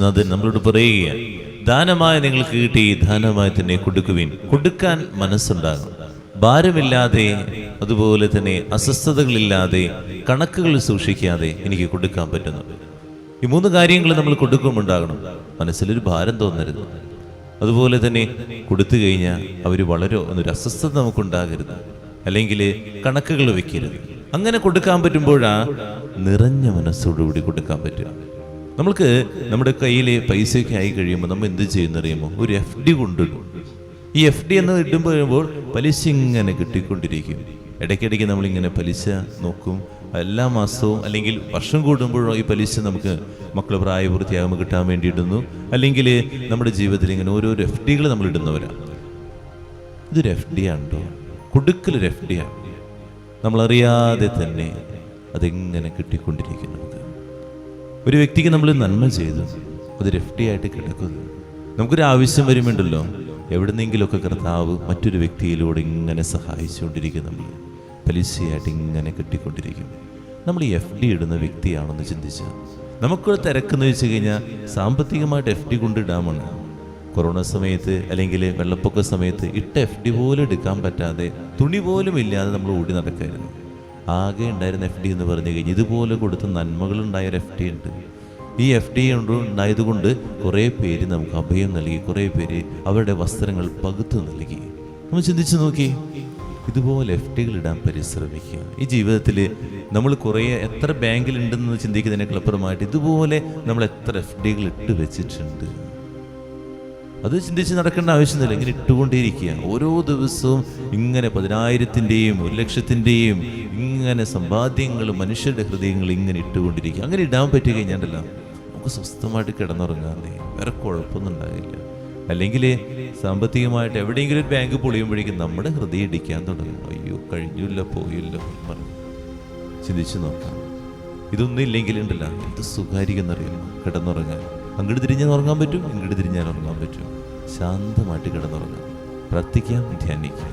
യേശുനാഥൻ നമ്മളോട് പറയുക, ദാനമായി നിങ്ങൾക്ക് കിട്ടി ദാനമായി തന്നെ കൊടുക്കുവിൻ. കൊടുക്കാൻ മനസ്സുണ്ടാകും, ഭാരമില്ലാതെ, അതുപോലെ തന്നെ അസ്വസ്ഥതകളില്ലാതെ, കണക്കുകൾ സൂക്ഷിക്കാതെ എനിക്ക് കൊടുക്കാൻ പറ്റുന്നു. ഈ 3 കാര്യങ്ങൾ നമ്മൾ കൊടുക്കുമുണ്ടാകണം. മനസ്സിലൊരു ഭാരം തോന്നരുത്. അതുപോലെ തന്നെ കൊടുത്തു കഴിഞ്ഞാൽ അവർ വളരോ എന്നൊരു അസ്വസ്ഥത നമുക്കുണ്ടാകരുത്, അല്ലെങ്കിൽ കണക്കുകൾ വെക്കരുത്. അങ്ങനെ കൊടുക്കാൻ പറ്റുമ്പോഴാ നിറഞ്ഞ മനസ്സോടുകൂടി കൊടുക്കാൻ പറ്റുക. നമ്മൾക്ക് നമ്മുടെ കയ്യിൽ പൈസയൊക്കെ ആയി കഴിയുമ്പോൾ നമ്മൾ എന്ത് ചെയ്യുന്നറിയുമോ, ഒരു FD കൊണ്ടിടും. ഈ FD എന്ന് ഇടുമ്പോൾ പലിശ ഇങ്ങനെ കിട്ടിക്കൊണ്ടിരിക്കും. ഇടയ്ക്കിടയ്ക്ക് നമ്മളിങ്ങനെ പലിശ നോക്കും. എല്ലാ മാസവും അല്ലെങ്കിൽ വർഷം കൂടുമ്പോഴോ ഈ പലിശ നമുക്ക് മക്കൾ പ്രായപൂർത്തിയാകുമ്പോൾ കിട്ടാൻ വേണ്ടി ഇടുന്നു, അല്ലെങ്കിൽ നമ്മുടെ ജീവിതത്തിൽ ഇങ്ങനെ ഓരോരോ FDകൾ നമ്മൾ ഇടുന്നവരാണ്. ഇതൊരു FD ആണോ? കൊടുക്കലൊരു FD ആണ്. നമ്മളറിയാതെ തന്നെ അതെങ്ങനെ കിട്ടിക്കൊണ്ടിരിക്കും. നമുക്ക് ഒരു വ്യക്തിക്ക് നമ്മൾ നന്മ ചെയ്തു, അതൊരു FD ആയിട്ട് കിടക്കുന്നു. നമുക്കൊരു ആവശ്യം വരുമ്പോണ്ടല്ലോ, എവിടുന്നെങ്കിലുമൊക്കെ കർത്താവ് മറ്റൊരു വ്യക്തിയിലൂടെ ഇങ്ങനെ സഹായിച്ചുകൊണ്ടിരിക്കും. നമ്മൾ പലിശയായിട്ട് ഇങ്ങനെ കിട്ടിക്കൊണ്ടിരിക്കും. നമ്മൾ ഈ FD ഇടുന്ന വ്യക്തിയാണെന്ന് ചിന്തിച്ചാൽ നമുക്കൊരു തിരക്കെന്ന് വെച്ച് കഴിഞ്ഞാൽ സാമ്പത്തികമായിട്ട് FD കൊണ്ടിടാമാണ്. കൊറോണ സമയത്ത് അല്ലെങ്കിൽ വെള്ളപ്പൊക്ക സമയത്ത് ഇട്ട FD പോലും എടുക്കാൻ പറ്റാതെ, തുണി പോലും ഇല്ലാതെ നമ്മൾ ഓടി നടക്കായിരുന്നു. ആകെ ഉണ്ടായിരുന്ന FD എന്ന് പറഞ്ഞു കഴിഞ്ഞാൽ ഇതുപോലെ കൊടുത്ത നന്മകളുണ്ടായൊരു FD ഉണ്ട്. ഈ FD ഉണ്ടായതുകൊണ്ട് കുറേ പേര് നമുക്ക് അഭയം നൽകി, കുറേ പേര് അവരുടെ വസ്ത്രങ്ങൾ പകുത്തു നൽകി. നമ്മൾ ചിന്തിച്ച് നോക്കി, ഇതുപോലെ FDകൾ ഇടാൻ പരിശ്രമിക്കുക. ഈ ജീവിതത്തിൽ നമ്മൾ എത്ര ബാങ്കിലുണ്ടെന്ന് ചിന്തിക്കുന്നതിനേക്കാൾ അപ്പുറമായിട്ട് ഇതുപോലെ നമ്മൾ എത്ര FDകൾ ഇട്ട് വെച്ചിട്ടുണ്ട്. അത് ചിന്തിച്ച് നടക്കേണ്ട ആവശ്യമില്ല. ഇങ്ങനെ ഇട്ടുകൊണ്ടേയിരിക്കുക. ഓരോ ദിവസവും ഇങ്ങനെ 10,000-ൻ്റെയും 1,00,000-ൻ്റെയും ഇങ്ങനെ സമ്പാദ്യങ്ങൾ മനുഷ്യരുടെ ഹൃദയങ്ങൾ ഇങ്ങനെ ഇട്ടുകൊണ്ടിരിക്കുക. അങ്ങനെ ഇടാൻ പറ്റി കഴിഞ്ഞാണ്ടല്ലോ നമുക്ക് സ്വസ്ഥമായിട്ട് കിടന്നുറങ്ങാന്നേ, വേറെ കുഴപ്പമൊന്നും ഉണ്ടാകില്ല. അല്ലെങ്കിൽ സാമ്പത്തികമായിട്ട് എവിടെയെങ്കിലും ഒരു ബാങ്ക് പൊളിയുമ്പോഴേക്കും നമ്മുടെ ഹൃദയം ഇടിക്കാൻ തുടങ്ങും. അയ്യോ കഴിഞ്ഞില്ല, പോയില്ല പറഞ്ഞു ചിന്തിച്ച് നോക്കാം. ഇതൊന്നും ഇല്ലെങ്കിലുണ്ടല്ലോ എന്ത് സുഖാരിക്കുന്നറിയുമോ കിടന്നുറങ്ങാൻ. അങ്ങോട്ട് തിരിഞ്ഞാൽ ഉറങ്ങാൻ പറ്റും, ഇങ്ങോട്ട് തിരിഞ്ഞാൽ ഉറങ്ങാൻ പറ്റും. ശാന്തമായിട്ട് കിടന്നുറങ്ങാം, പ്രാർത്ഥിക്കാം, ധ്യാനിക്കാം.